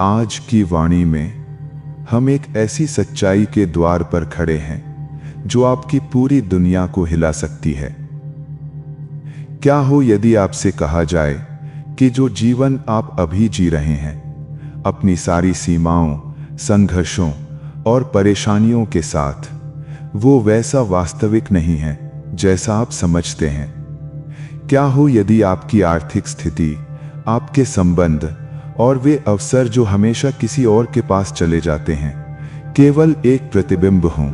आज की वाणी में हम एक ऐसी सच्चाई के द्वार पर खड़े हैं जो आपकी पूरी दुनिया को हिला सकती है। क्या हो यदि आपसे कहा जाए कि जो जीवन आप अभी जी रहे हैं, अपनी सारी सीमाओं, संघर्षों और परेशानियों के साथ, वो वैसा वास्तविक नहीं है जैसा आप समझते हैं। क्या हो यदि आपकी आर्थिक स्थिति, आपके संबंध और वे अवसर जो हमेशा किसी और के पास चले जाते हैं, केवल एक प्रतिबिंब हों।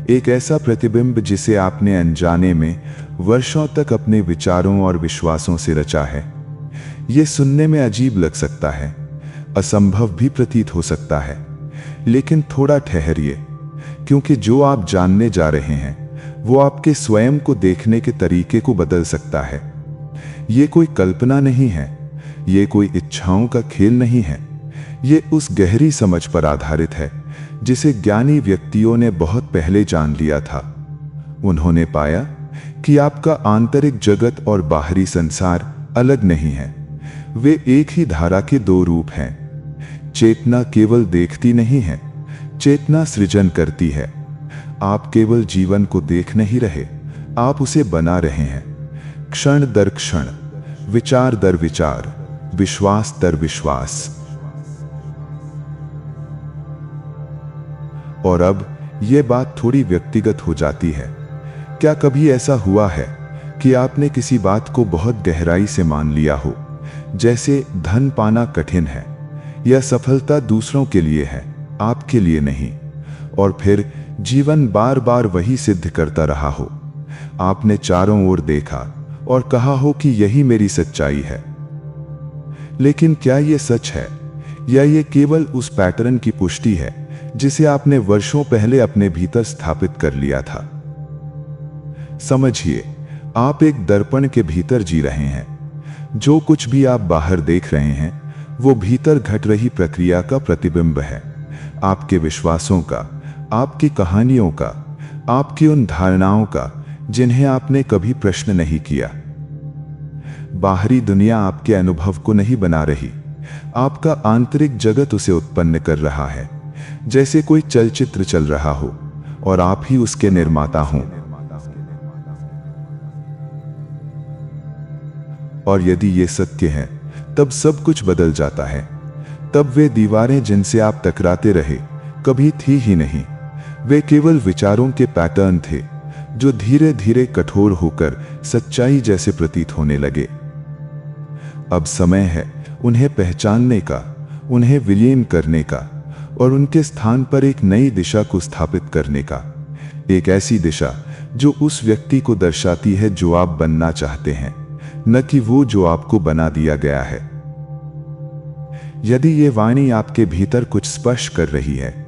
एक ऐसा प्रतिबिंब जिसे आपने अनजाने में वर्षों तक अपने विचारों और विश्वासों से रचा है। यह सुनने में अजीब लग सकता है, असंभव भी प्रतीत हो सकता है, लेकिन थोड़ा ठहरिए, क्योंकि जो आप जानने जा रहे हैं वो आपके स्वयं को देखने के तरीके को बदल सकता है। ये कोई कल्पना नहीं है, ये कोई इच्छाओं का खेल नहीं है, ये उस गहरी समझ पर आधारित है जिसे ज्ञानी व्यक्तियों ने बहुत पहले जान लिया था। उन्होंने पाया कि आपका आंतरिक जगत और बाहरी संसार अलग नहीं है, वे एक ही धारा के दो रूप हैं। चेतना केवल देखती नहीं है, चेतना सृजन करती है। आप केवल जीवन को देख नहीं रहे, आप उसे बना रहे हैं, क्षण दर क्षण, विचार दर विचार, विश्वास दर विश्वास। और अब यह बात थोड़ी व्यक्तिगत हो जाती है। क्या कभी ऐसा हुआ है कि आपने किसी बात को बहुत गहराई से मान लिया हो, जैसे धन पाना कठिन है या सफलता दूसरों के लिए है, आपके लिए नहीं, और फिर जीवन बार बार वही सिद्ध करता रहा हो। आपने चारों ओर देखा और कहा हो कि यही मेरी सच्चाई है। लेकिन क्या यह सच है, या यह केवल उस पैटर्न की पुष्टि है जिसे आपने वर्षों पहले अपने भीतर स्थापित कर लिया था? समझिए, आप एक दर्पण के भीतर जी रहे हैं। जो कुछ भी आप बाहर देख रहे हैं वो भीतर घट रही प्रक्रिया का प्रतिबिंब है, आपके विश्वासों का, आपकी कहानियों का, आपकी उन धारणाओं का जिन्हें आपने कभी प्रश्न नहीं किया। बाहरी दुनिया आपके अनुभव को नहीं बना रही, आपका आंतरिक जगत उसे उत्पन्न कर रहा है, जैसे कोई चलचित्र चल रहा हो और आप ही उसके निर्माता हों। और यदि ये सत्य है, तब सब कुछ बदल जाता है। तब वे दीवारें जिनसे आप टकराते रहे कभी थी ही नहीं, वे केवल विचारों के पैटर्न थे जो धीरे धीरे कठोर होकर सच्चाई जैसे प्रतीत होने लगे। अब समय है उन्हें पहचानने का, उन्हें विलीन करने का और उनके स्थान पर एक नई दिशा को स्थापित करने का। एक ऐसी दिशा जो उस व्यक्ति को दर्शाती है जो आप बनना चाहते हैं, न कि वो जो आपको बना दिया गया है। यदि ये वाणी आपके भीतर कुछ स्पर्श कर रही है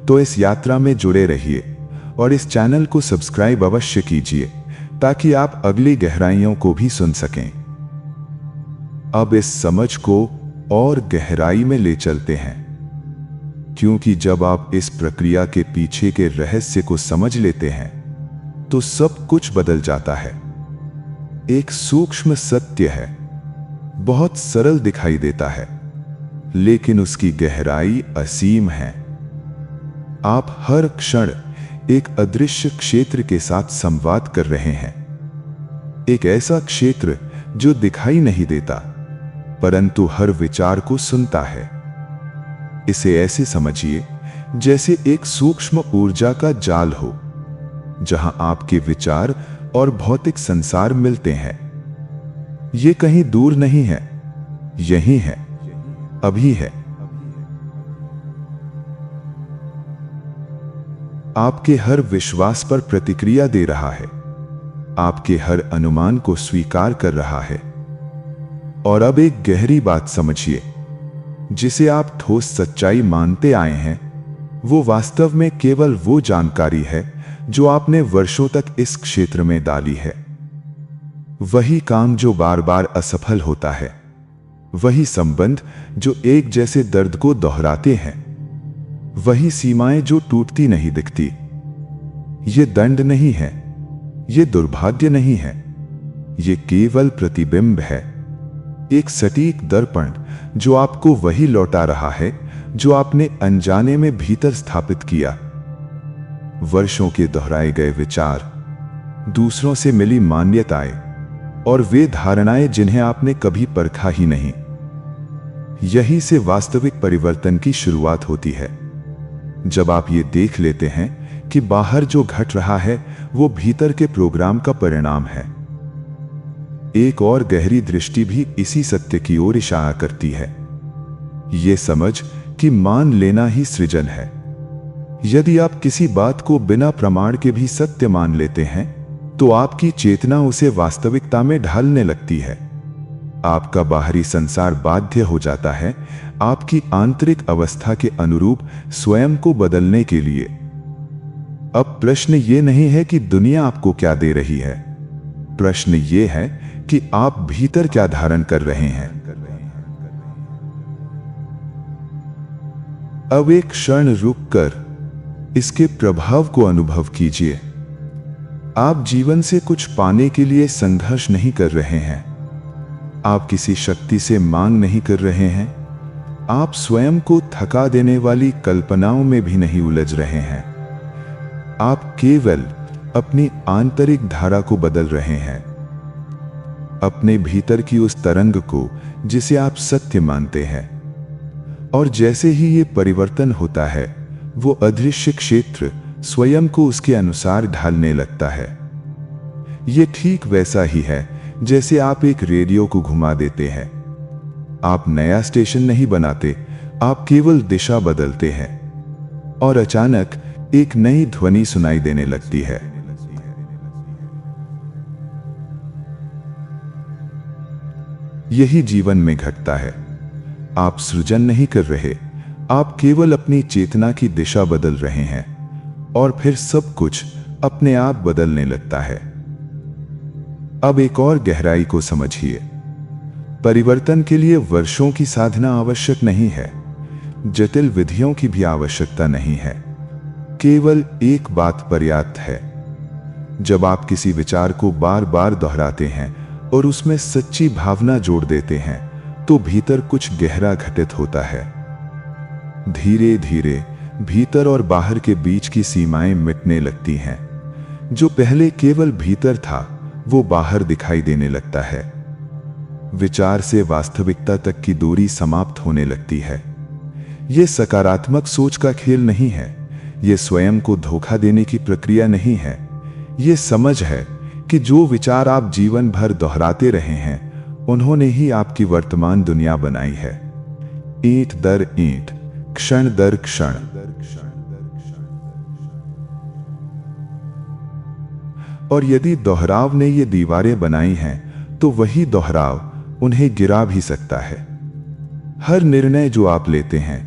तो इस यात्रा में जुड़े रहिए और इस चैनल को सब्सक्राइब अवश्य कीजिए ताकि आप अगली गहराइयों को भी सुन सकें। अब इस समझ को और गहराई में ले चलते हैं, क्योंकि जब आप इस प्रक्रिया के पीछे के रहस्य को समझ लेते हैं तो सब कुछ बदल जाता है। एक सूक्ष्म सत्य है, बहुत सरल दिखाई देता है, लेकिन उसकी गहराई असीम है। आप हर क्षण एक अदृश्य क्षेत्र के साथ संवाद कर रहे हैं, एक ऐसा क्षेत्र जो दिखाई नहीं देता परंतु हर विचार को सुनता है। इसे ऐसे समझिए जैसे एक सूक्ष्म ऊर्जा का जाल हो, जहां आपके विचार और भौतिक संसार मिलते हैं। ये कहीं दूर नहीं है, यही है, अभी है। आपके हर विश्वास पर प्रतिक्रिया दे रहा है, आपके हर अनुमान को स्वीकार कर रहा है। और अब एक गहरी बात समझिए, जिसे आप ठोस सच्चाई मानते आए हैं, वो वास्तव में केवल वो जानकारी है जो आपने वर्षों तक इस क्षेत्र में डाली है। वही काम जो बार बार असफल होता है, वही संबंध जो एक जैसे दर्द को दोहराते हैं, वही सीमाएं जो टूटती नहीं दिखती। ये दंड नहीं है, ये दुर्भाग्य नहीं है, ये केवल प्रतिबिंब है, एक सटीक दर्पण जो आपको वही लौटा रहा है जो आपने अनजाने में भीतर स्थापित किया। वर्षों के दोहराए गए विचार, दूसरों से मिली मान्यताएं और वे धारणाएं जिन्हें आपने कभी परखा ही नहीं, यहीं से वास्तविक परिवर्तन की शुरुआत होती है। जब आप ये देख लेते हैं कि बाहर जो घट रहा है वो भीतर के प्रोग्राम का परिणाम है। एक और गहरी दृष्टि भी इसी सत्य की ओर इशारा करती है, ये समझ कि मान लेना ही सृजन है। यदि आप किसी बात को बिना प्रमाण के भी सत्य मान लेते हैं तो आपकी चेतना उसे वास्तविकता में ढालने लगती है। आपका बाहरी संसार बाध्य हो जाता है आपकी आंतरिक अवस्था के अनुरूप स्वयं को बदलने के लिए। अब प्रश्न ये नहीं है कि दुनिया आपको क्या दे रही है, प्रश्न ये है कि आप भीतर क्या धारण कर रहे हैं। अब एक क्षण रुककर इसके प्रभाव को अनुभव कीजिए। आप जीवन से कुछ पाने के लिए संघर्ष नहीं कर रहे हैं, आप किसी शक्ति से मांग नहीं कर रहे हैं, आप स्वयं को थका देने वाली कल्पनाओं में भी नहीं उलझ रहे हैं। आप केवल अपनी आंतरिक धारा को बदल रहे हैं, अपने भीतर की उस तरंग को जिसे आप सत्य मानते हैं। और जैसे ही ये परिवर्तन होता है वो अदृश्य क्षेत्र स्वयं को उसके अनुसार ढालने लगता है। ये ठीक वैसा ही है जैसे आप एक रेडियो को घुमा देते हैं। आप नया स्टेशन नहीं बनाते, आप केवल दिशा बदलते हैं और अचानक एक नई ध्वनि सुनाई देने लगती है। यही जीवन में घटता है। आप सृजन नहीं कर रहे, आप केवल अपनी चेतना की दिशा बदल रहे हैं और फिर सब कुछ अपने आप बदलने लगता है। अब एक और गहराई को समझिए। परिवर्तन के लिए वर्षों की साधना आवश्यक नहीं है, जटिल विधियों की भी आवश्यकता नहीं है, केवल एक बात पर्याप्त है। जब आप किसी विचार को बार बार दोहराते हैं और उसमें सच्ची भावना जोड़ देते हैं तो भीतर कुछ गहरा घटित होता है। धीरे धीरे भीतर और बाहर के बीच की सीमाएं मिटने लगती हैं। जो पहले केवल भीतर था वो बाहर दिखाई देने लगता है। विचार से वास्तविकता तक की दूरी समाप्त होने लगती है। ये सकारात्मक सोच का खेल नहीं है, ये स्वयं को धोखा देने की प्रक्रिया नहीं है। ये समझ है कि जो विचार आप जीवन भर दोहराते रहे हैं उन्होंने ही आपकी वर्तमान दुनिया बनाई है, ईंट दर ईंट, क्षण दर क्षण। और यदि दोहराव ने ये दीवारें बनाई हैं तो वही दोहराव उन्हें गिरा भी सकता है। हर निर्णय जो आप लेते हैं,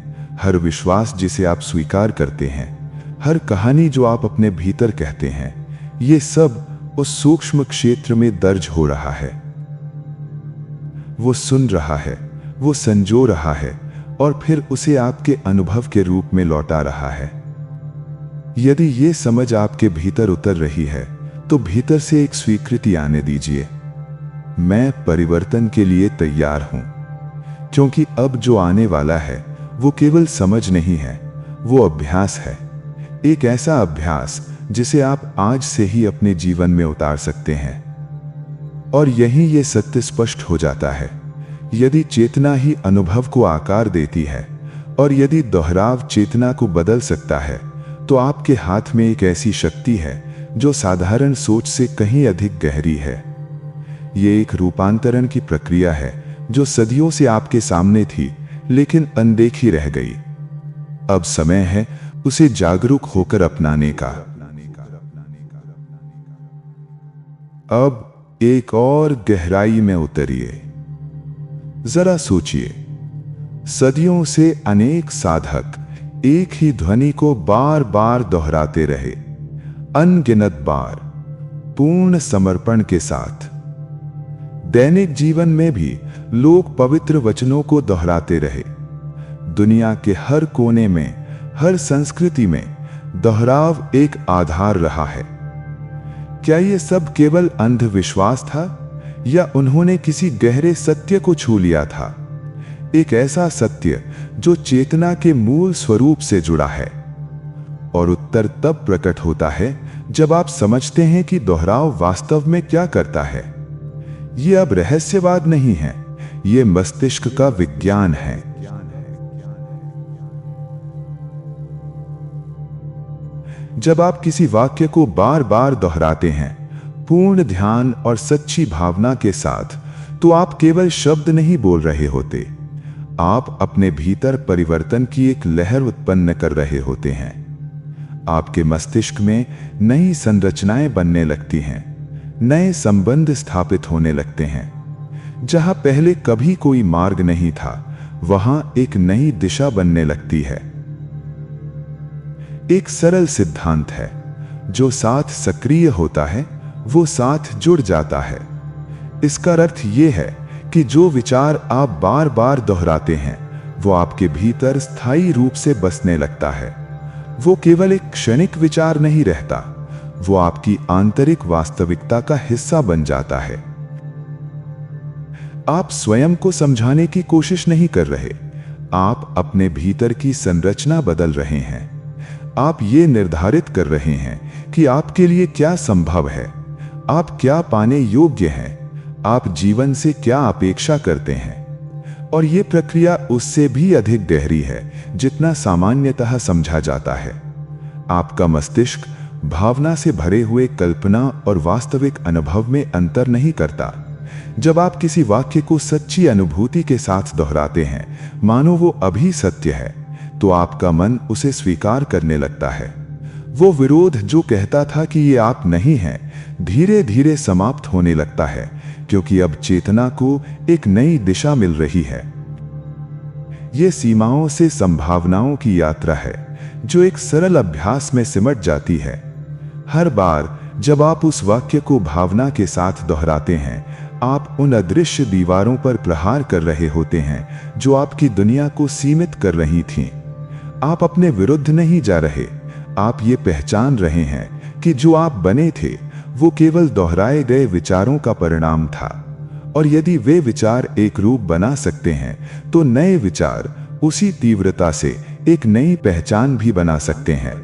हर विश्वास जिसे आप स्वीकार करते हैं, हर कहानी जो आप अपने भीतर कहते हैं, ये सब उस सूक्ष्म क्षेत्र में दर्ज हो रहा है। वो सुन रहा है, वो संजो रहा है और फिर उसे आपके अनुभव के रूप में लौटा रहा है। यदि ये समझ आपके भीतर उतर रही है तो भीतर से एक स्वीकृति आने दीजिए, मैं परिवर्तन के लिए तैयार हूं। क्योंकि अब जो आने वाला है वो केवल समझ नहीं है, वो अभ्यास है। एक ऐसा अभ्यास जिसे आप आज से ही अपने जीवन में उतार सकते हैं। और यहीं ये सत्य स्पष्ट हो जाता है, यदि चेतना ही अनुभव को आकार देती है और यदि दोहराव चेतना को बदल सकता है तो आपके हाथ में एक ऐसी शक्ति है जो साधारण सोच से कहीं अधिक गहरी है। ये एक रूपांतरण की प्रक्रिया है जो सदियों से आपके सामने थी लेकिन अनदेखी रह गई। अब समय है उसे जागरूक होकर अपनाने का। अब एक और गहराई में उतरिए। जरा सोचिए, सदियों से अनेक साधक एक ही ध्वनि को बार बार दोहराते रहे, अनगिनत बार, पूर्ण समर्पण के साथ। दैनिक जीवन में भी लोग पवित्र वचनों को दोहराते रहे। दुनिया के हर कोने में, हर संस्कृति में दोहराव एक आधार रहा है। क्या ये सब केवल अंधविश्वास था या उन्होंने किसी गहरे सत्य को छू लिया था, एक ऐसा सत्य जो चेतना के मूल स्वरूप से जुड़ा है। और उत्तर तब प्रकट होता है जब आप समझते हैं कि दोहराव वास्तव में क्या करता है। ये अब रहस्यवाद नहीं है, ये मस्तिष्क का विज्ञान है। जब आप किसी वाक्य को बार बार दोहराते हैं पूर्ण ध्यान और सच्ची भावना के साथ, तो आप केवल शब्द नहीं बोल रहे होते, आप अपने भीतर परिवर्तन की एक लहर उत्पन्न कर रहे होते हैं। आपके मस्तिष्क में नई संरचनाएं बनने लगती हैं, नए संबंध स्थापित होने लगते हैं। जहां पहले कभी कोई मार्ग नहीं था, वहां एक नई दिशा बनने लगती है। एक सरल सिद्धांत है, जो साथ सक्रिय होता है वो साथ जुड़ जाता है। इसका अर्थ यह है कि जो विचार आप बार बार दोहराते हैं वो आपके भीतर स्थायी रूप से बसने लगता है। वो केवल एक क्षणिक विचार नहीं रहता, वो आपकी आंतरिक वास्तविकता का हिस्सा बन जाता है। आप स्वयं को समझाने की कोशिश नहीं कर रहे, आप अपने भीतर की संरचना बदल रहे हैं। आप ये निर्धारित कर रहे हैं कि आपके लिए क्या संभव है, आप क्या पाने योग्य हैं, आप जीवन से क्या अपेक्षा करते हैं। और ये प्रक्रिया उससे भी अधिक गहरी है जितना सामान्यतः समझा जाता है। आपका मस्तिष्क भावना से भरे हुए कल्पना और वास्तविक अनुभव में अंतर नहीं करता। जब आप किसी वाक्य को सच्ची अनुभूति के साथ दोहराते हैं, मानो वो अभी सत्य है, तो आपका मन उसे स्वीकार करने लगता है। वो विरोध जो कहता था कि ये आप नहीं हैं, धीरे धीरे समाप्त होने लगता है, क्योंकि अब चेतना को एक नई दिशा मिल रही है। ये सीमाओं से संभावनाओं की यात्रा है, जो एक सरल अभ्यास में सिमट जाती है। हर बार जब आप उस वाक्य को भावना के साथ दोहराते हैं, आप उन अदृश्य दीवारों पर प्रहार कर रहे होते हैं जो आपकी दुनिया को सीमित कर रही थीं। आप अपने विरुद्ध नहीं जा रहे, आप ये पहचान रहे हैं कि जो आप बने थे वो केवल दोहराए गए विचारों का परिणाम था। और यदि वे विचार एक रूप बना सकते हैं, तो नए विचार उसी तीव्रता से एक नई पहचान भी बना सकते हैं।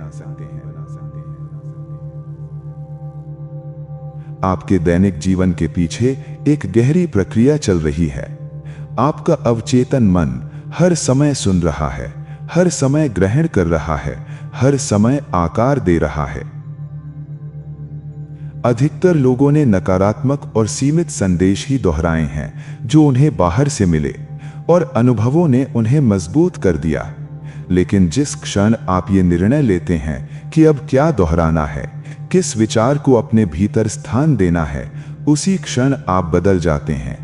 आपके दैनिक जीवन के पीछे एक गहरी प्रक्रिया चल रही है। आपका अवचेतन मन हर समय सुन रहा है, हर समय ग्रहण कर रहा है, हर समय आकार दे रहा है। अधिकतर लोगों ने नकारात्मक और सीमित संदेश ही दोहराए हैं जो उन्हें बाहर से मिले, और अनुभवों ने उन्हें मजबूत कर दिया। लेकिन जिस क्षण आप ये निर्णय लेते हैं कि अब क्या दोहराना है, किस विचार को अपने भीतर स्थान देना है, उसी क्षण आप बदल जाते हैं।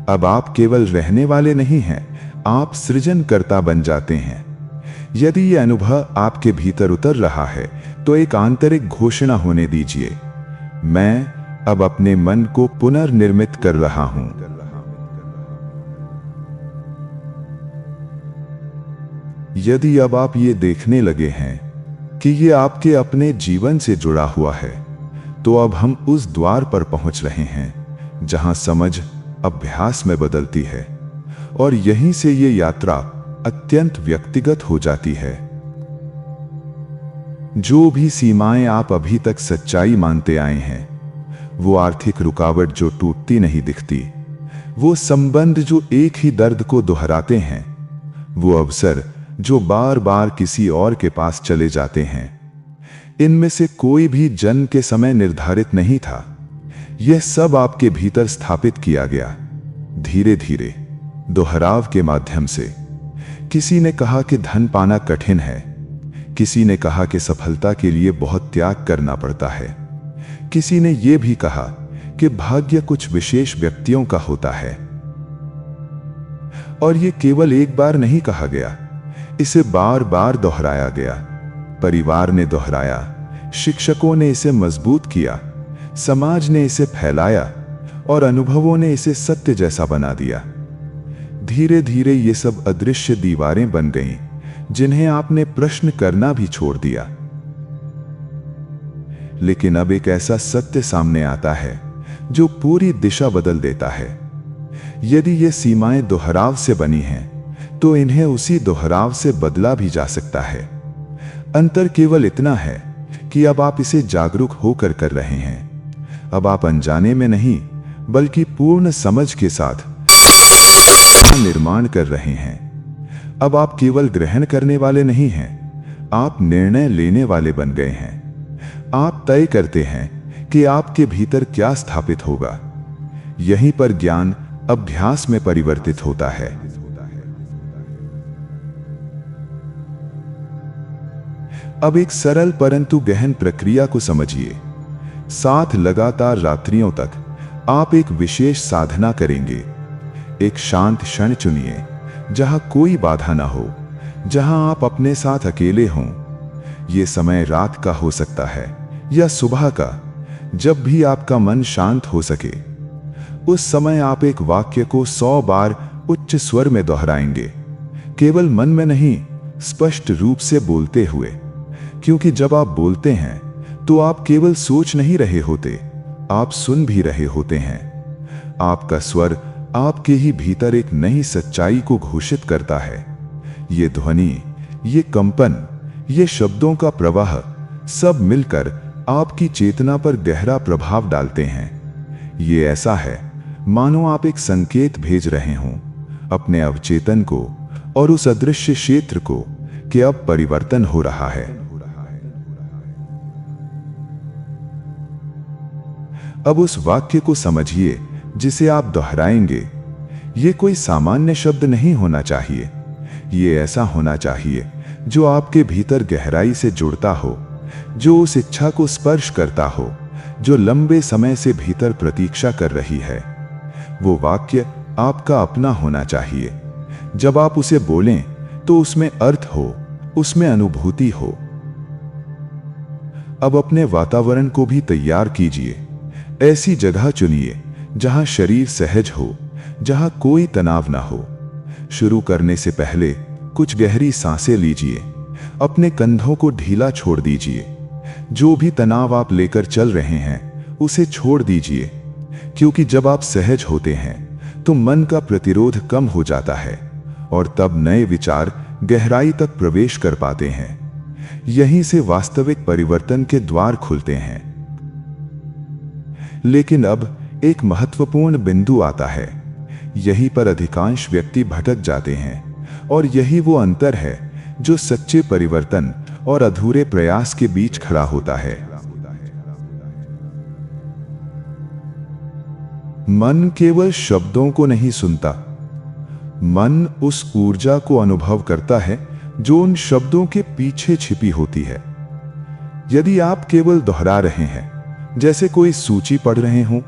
अब आप केवल रहने वाले नहीं हैं, आप सृजनकर्ता बन जाते हैं। यदि यह अनुभव आपके भीतर उतर रहा है, तो एक आंतरिक घोषणा होने दीजिए, मैं अब अपने मन को पुनर्निर्मित कर रहा हूं। यदि अब आप ये देखने लगे हैं कि ये आपके अपने जीवन से जुड़ा हुआ है, तो अब हम उस द्वार पर पहुंच रहे हैं जहां समझ अभ्यास में बदलती है, और यहीं से ये यात्रा अत्यंत व्यक्तिगत हो जाती है। जो भी सीमाएं आप अभी तक सच्चाई मानते आए हैं, वो आर्थिक रुकावट जो टूटती नहीं दिखती, वो संबंध जो एक ही दर्द को दोहराते हैं, वो अवसर जो बार बार किसी और के पास चले जाते हैं, इनमें से कोई भी जन्म के समय निर्धारित नहीं था। यह सब आपके भीतर स्थापित किया गया, धीरे धीरे, दोहराव के माध्यम से। किसी ने कहा कि धन पाना कठिन है, किसी ने कहा कि सफलता के लिए बहुत त्याग करना पड़ता है, किसी ने यह भी कहा कि भाग्य कुछ विशेष व्यक्तियों का होता है। और यह केवल एक बार नहीं कहा गया, इसे बार बार दोहराया गया। परिवार ने दोहराया, शिक्षकों ने इसे मजबूत किया, समाज ने इसे फैलाया, और अनुभवों ने इसे सत्य जैसा बना दिया। धीरे धीरे ये सब अदृश्य दीवारें बन गईं, जिन्हें आपने प्रश्न करना भी छोड़ दिया। लेकिन अब एक ऐसा सत्य सामने आता है जो पूरी दिशा बदल देता है। यदि ये सीमाएं दोहराव से बनी हैं, तो इन्हें उसी दोहराव से बदला भी जा सकता है। अंतर केवल इतना है कि अब आप इसे जागरूक होकर कर रहे हैं। अब आप अनजाने में नहीं, बल्कि पूर्ण समझ के साथ निर्माण कर रहे हैं। अब आप केवल ग्रहण करने वाले नहीं हैं, आप निर्णय लेने वाले बन गए हैं। आप तय करते हैं कि आपके भीतर क्या स्थापित होगा। यहीं पर ज्ञान अभ्यास में परिवर्तित होता है। अब एक सरल परंतु गहन प्रक्रिया को समझिए। 7 लगातार रात्रियों तक आप एक विशेष साधना करेंगे। एक शांत क्षण चुनिए, जहां कोई बाधा ना हो, जहां आप अपने साथ अकेले हों। यह समय रात का हो सकता है या सुबह का, जब भी आपका मन शांत हो सके। उस समय आप एक वाक्य को 100 बार उच्च स्वर में दोहराएंगे, केवल मन में नहीं, स्पष्ट रूप से बोलते हुए। क्योंकि जब आप बोलते हैं तो आप केवल सोच नहीं रहे होते, आप सुन भी रहे होते हैं। आपका स्वर आपके ही भीतर एक नई सच्चाई को घोषित करता है। ये ध्वनि, ये कंपन, ये शब्दों का प्रवाह सब मिलकर आपकी चेतना पर गहरा प्रभाव डालते हैं। ये ऐसा है मानो आप एक संकेत भेज रहे हों अपने अवचेतन को और उस अदृश्य क्षेत्र को कि अब परिवर्तन हो रहा है। अब उस वाक्य को समझिए जिसे आप दोहराएंगे। ये कोई सामान्य शब्द नहीं होना चाहिए, ये ऐसा होना चाहिए जो आपके भीतर गहराई से जुड़ता हो, जो उस इच्छा को स्पर्श करता हो जो लंबे समय से भीतर प्रतीक्षा कर रही है। वो वाक्य आपका अपना होना चाहिए। जब आप उसे बोलें तो उसमें अर्थ हो, उसमें अनुभूति हो। अब अपने वातावरण को भी तैयार कीजिए। ऐसी जगह चुनिए जहां शरीर सहज हो, जहां कोई तनाव ना हो। शुरू करने से पहले कुछ गहरी सांसें लीजिए। अपने कंधों को ढीला छोड़ दीजिए। जो भी तनाव आप लेकर चल रहे हैं उसे छोड़ दीजिए, क्योंकि जब आप सहज होते हैं तो मन का प्रतिरोध कम हो जाता है और तब नए विचार गहराई तक प्रवेश कर पाते हैं। यहीं से वास्तविक परिवर्तन के द्वार खुलते हैं। लेकिन अब एक महत्वपूर्ण बिंदु आता है। यहीं पर अधिकांश व्यक्ति भटक जाते हैं और यही वो अंतर है जो सच्चे परिवर्तन और अधूरे प्रयास के बीच खड़ा होता है। मन केवल शब्दों को नहीं सुनता, मन उस ऊर्जा को अनुभव करता है जो उन शब्दों के पीछे छिपी होती है। यदि आप केवल दोहरा रहे हैं, जैसे कोई सूची पढ़ रहे हों,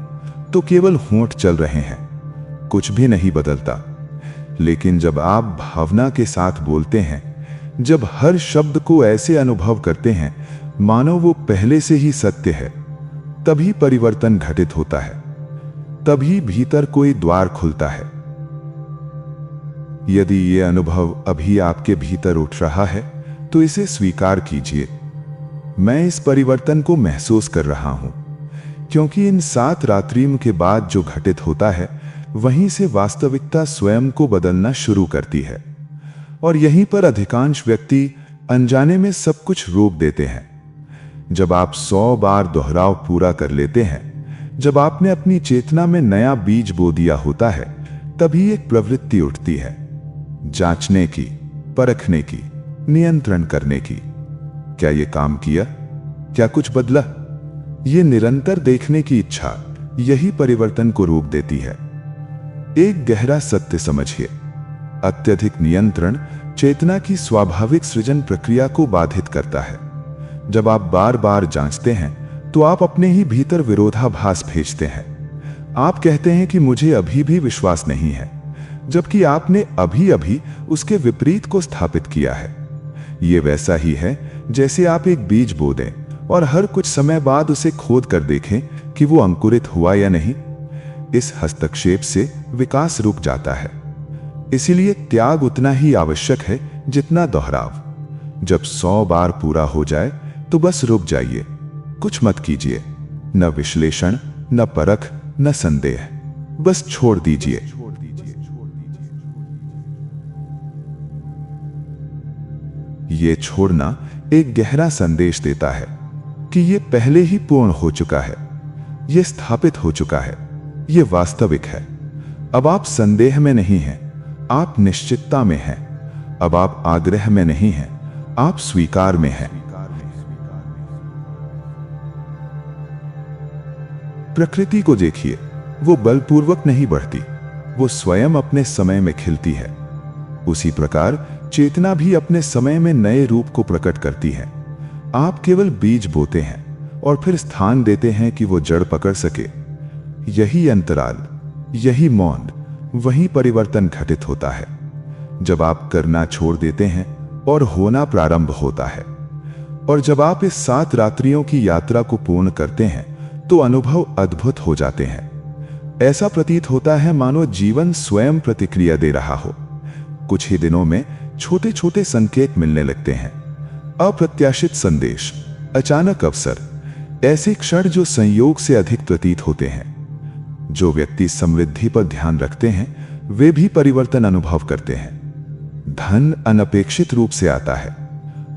तो केवल होंठ चल रहे हैं, कुछ भी नहीं बदलता। लेकिन जब आप भावना के साथ बोलते हैं, जब हर शब्द को ऐसे अनुभव करते हैं मानो वो पहले से ही सत्य है, तभी परिवर्तन घटित होता है। तभी भीतर कोई द्वार खुलता है। यदि ये अनुभव अभी आपके भीतर उठ रहा है तो इसे स्वीकार कीजिए। मैं इस परिवर्तन को महसूस कर रहा हूं, क्योंकि इन 7 रात्रियों के बाद जो घटित होता है वहीं से वास्तविकता स्वयं को बदलना शुरू करती है। और यहीं पर अधिकांश व्यक्ति अनजाने में सब कुछ रोक देते हैं। जब आप 100 बार दोहराव पूरा कर लेते हैं, जब आपने अपनी चेतना में नया बीज बो दिया होता है, तभी एक प्रवृत्ति उठती है, जांचने की, परखने की, नियंत्रण करने की। क्या ये काम किया? क्या कुछ बदला? ये निरंतर देखने की इच्छा यही परिवर्तन को रोक देती है। एक गहरा सत्य समझिए, अत्यधिक नियंत्रण चेतना की स्वाभाविक सृजन प्रक्रिया को बाधित करता है। जब आप बार बार जांचते हैं तो आप अपने ही भीतर विरोधाभास भेजते हैं। आप कहते हैं कि मुझे अभी भी विश्वास नहीं है, जबकि आपने अभी अभी उसके विपरीत को स्थापित किया है। यह वैसा ही है जैसे आप एक बीज बो दें और हर कुछ समय बाद उसे खोद कर देखें कि वो अंकुरित हुआ या नहीं। इस हस्तक्षेप से विकास रुक जाता है। इसीलिए त्याग उतना ही आवश्यक है जितना दोहराव। जब 100 बार पूरा हो जाए तो बस रुक जाइए, कुछ मत कीजिए, न विश्लेषण, न परख, न संदेह, बस छोड़ दीजिए। ये छोड़ना एक गहरा संदेश देता है कि ये पहले ही पूर्ण हो चुका है, ये स्थापित हो चुका है, ये वास्तविक है। अब आप संदेह में नहीं हैं, आप निश्चितता में हैं। अब आप आग्रह में नहीं हैं, आप स्वीकार में हैं। प्रकृति को देखिए, वो बलपूर्वक नहीं बढ़ती, वो स्वयं अपने समय में खिलती है। उसी प्रकार चेतना भी अपने समय में नए रूप को प्रकट करती है। आप केवल बीज बोते हैं और फिर स्थान देते हैं कि वो जड़ पकड़ सके। यही अंतराल, यही मौन, वही परिवर्तन घटित होता है जब आप करना छोड़ देते हैं और होना प्रारंभ होता है। और जब आप इस 7 रात्रियों की यात्रा को पूर्ण करते हैं तो अनुभव अद्भुत हो जाते हैं। ऐसा प्रतीत होता है मानो जीवन स्वयं प्रतिक्रिया दे रहा हो। कुछ ही दिनों में छोटे छोटे संकेत मिलने लगते हैं, अप्रत्याशित संदेश, अचानक अवसर, ऐसे क्षण जो संयोग से अधिक प्रतीत होते हैं। जो व्यक्ति समृद्धि पर ध्यान रखते हैं वे भी परिवर्तन अनुभव करते हैं। धन अनपेक्षित रूप से आता है,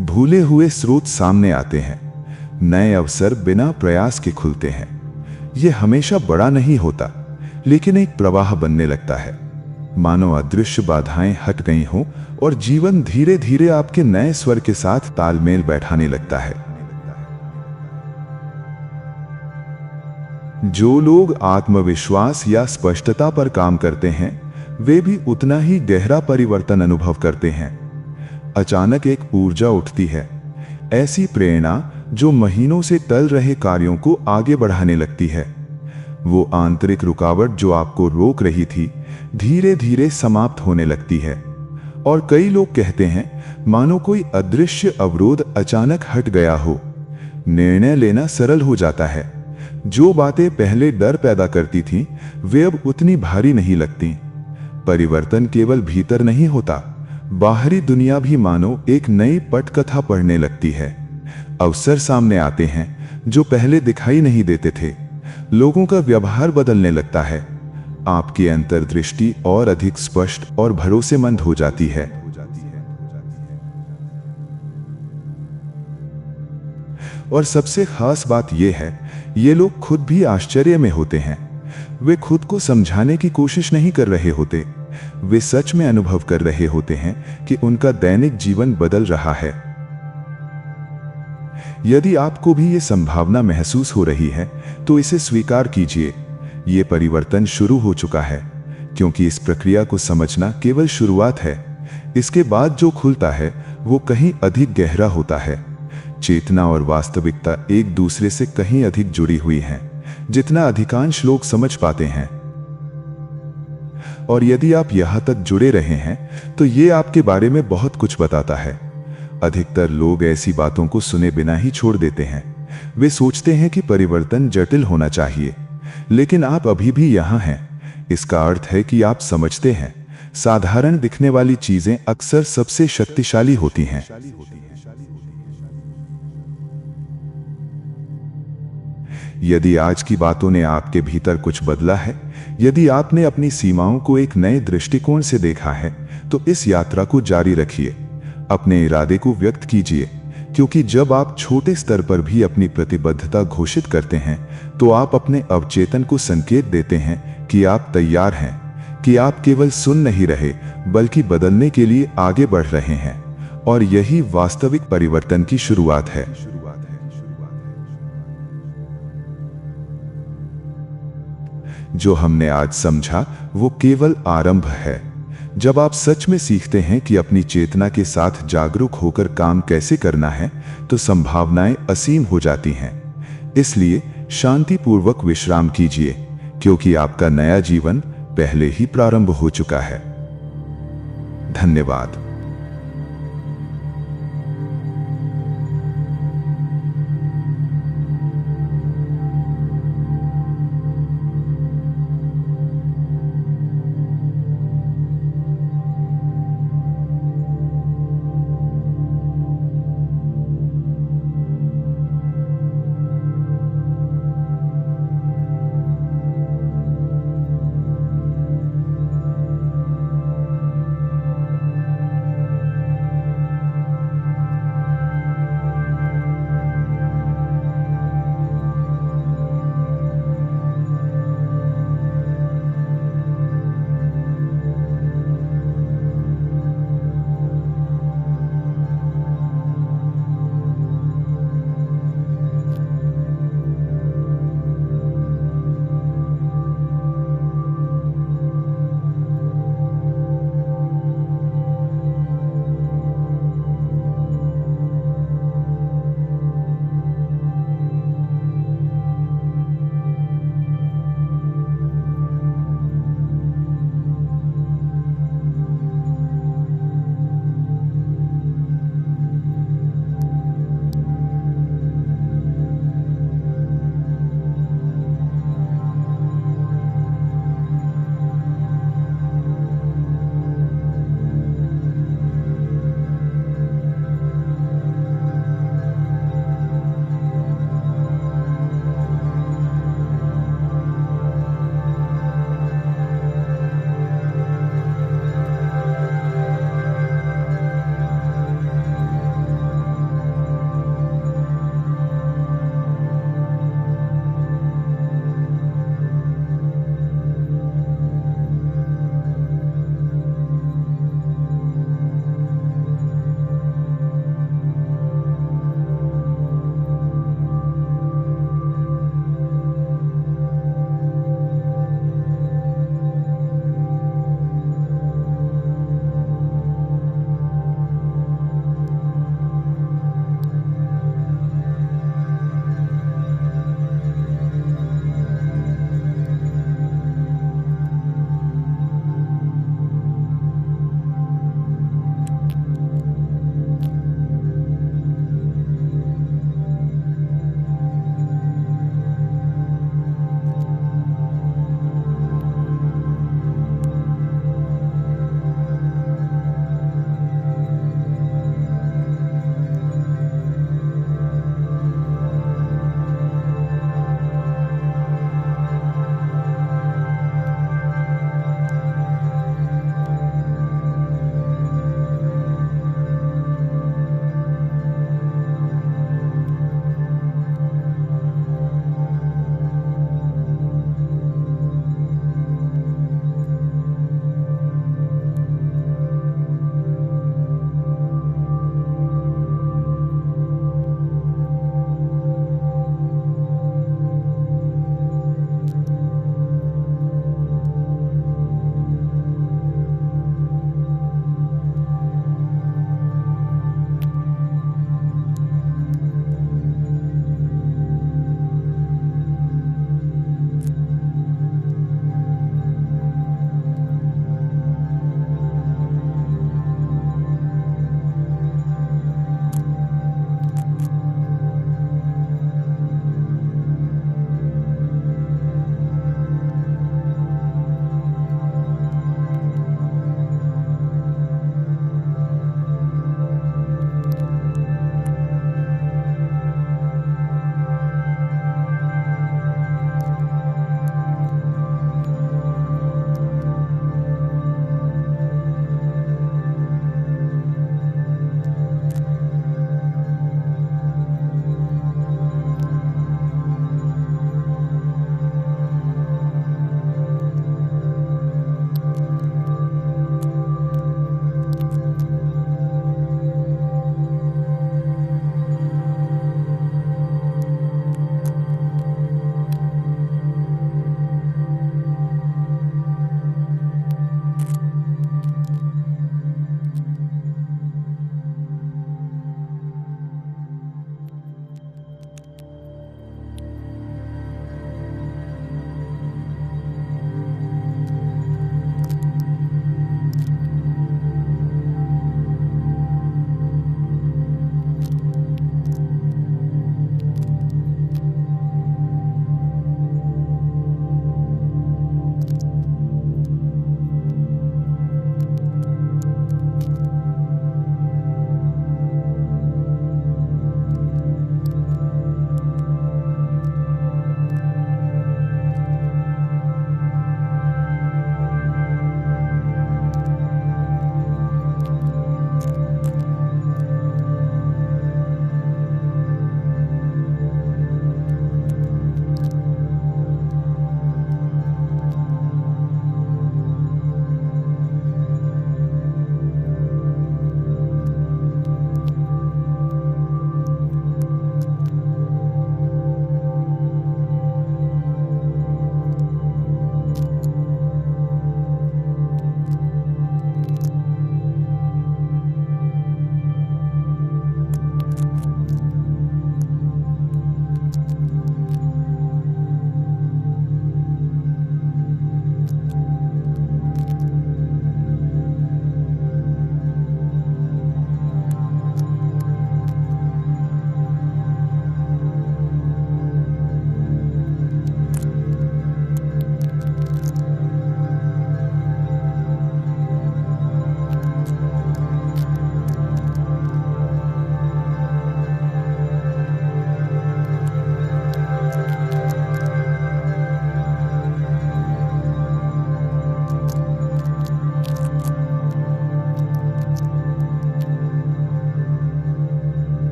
भूले हुए स्रोत सामने आते हैं, नए अवसर बिना प्रयास के खुलते हैं। यह हमेशा बड़ा नहीं होता, लेकिन एक प्रवाह बनने लगता है, मानो अदृश्य बाधाएं हट गई हों और जीवन धीरे धीरे आपके नए स्वर के साथ तालमेल बैठाने लगता है। जो लोग आत्मविश्वास या स्पष्टता पर काम करते हैं वे भी उतना ही गहरा परिवर्तन अनुभव करते हैं। अचानक एक ऊर्जा उठती है, ऐसी प्रेरणा जो महीनों से टल रहे कार्यों को आगे बढ़ाने लगती है। वो आंतरिक रुकावट जो आपको रोक रही थी धीरे धीरे समाप्त होने लगती है। और कई लोग कहते हैं मानो कोई अदृश्य अवरोध अचानक हट गया हो। निर्णय लेना सरल हो जाता है। जो बातें पहले डर पैदा करती थीं, वे अब उतनी भारी नहीं लगती। परिवर्तन केवल भीतर नहीं होता, बाहरी दुनिया भी मानो एक नई पटकथा पढ़ने लगती है। अवसर सामने आते हैं जो पहले दिखाई नहीं देते थे। लोगों का व्यवहार बदलने लगता है। आपकी अंतर्दृष्टि और अधिक स्पष्ट और भरोसेमंद हो जाती है। और सबसे खास बात यह है, ये लोग खुद भी आश्चर्य में होते हैं। वे खुद को समझाने की कोशिश नहीं कर रहे होते, वे सच में अनुभव कर रहे होते हैं कि उनका दैनिक जीवन बदल रहा है। यदि आपको भी ये संभावना महसूस हो रही है तो इसे स्वीकार कीजिए। ये परिवर्तन शुरू हो चुका है, क्योंकि इस प्रक्रिया को समझना केवल शुरुआत है। इसके बाद जो खुलता है वो कहीं अधिक गहरा होता है। चेतना और वास्तविकता एक दूसरे से कहीं अधिक जुड़ी हुई हैं, जितना अधिकांश लोग समझ पाते हैं। और यदि आप यहां तक जुड़े रहे हैं तो ये आपके बारे में बहुत कुछ बताता है। अधिकतर लोग ऐसी बातों को सुने बिना ही छोड़ देते हैं। वे सोचते हैं कि परिवर्तन जटिल होना चाहिए, लेकिन आप अभी भी यहां हैं। इसका अर्थ है कि आप समझते हैं, साधारण दिखने वाली चीजें अक्सर सबसे शक्तिशाली होती हैं। यदि आज की बातों ने आपके भीतर कुछ बदला है, यदि आपने अपनी सीमाओं को एक नए दृष्टिकोण से देखा है, तो इस यात्रा को जारी रखिए। अपने इरादे को व्यक्त कीजिए, क्योंकि जब आप छोटे स्तर पर भी अपनी प्रतिबद्धता घोषित करते हैं तो आप अपने अवचेतन को संकेत देते हैं कि आप तैयार हैं, कि आप केवल सुन नहीं रहे बल्कि बदलने के लिए आगे बढ़ रहे हैं। और यही वास्तविक परिवर्तन की शुरुआत है। जो हमने आज समझा वो केवल आरंभ है। जब आप सच में सीखते हैं कि अपनी चेतना के साथ जागरूक होकर काम कैसे करना है, तो संभावनाएं असीम हो जाती हैं। इसलिए शांतिपूर्वक विश्राम कीजिए, क्योंकि आपका नया जीवन पहले ही प्रारंभ हो चुका है। धन्यवाद।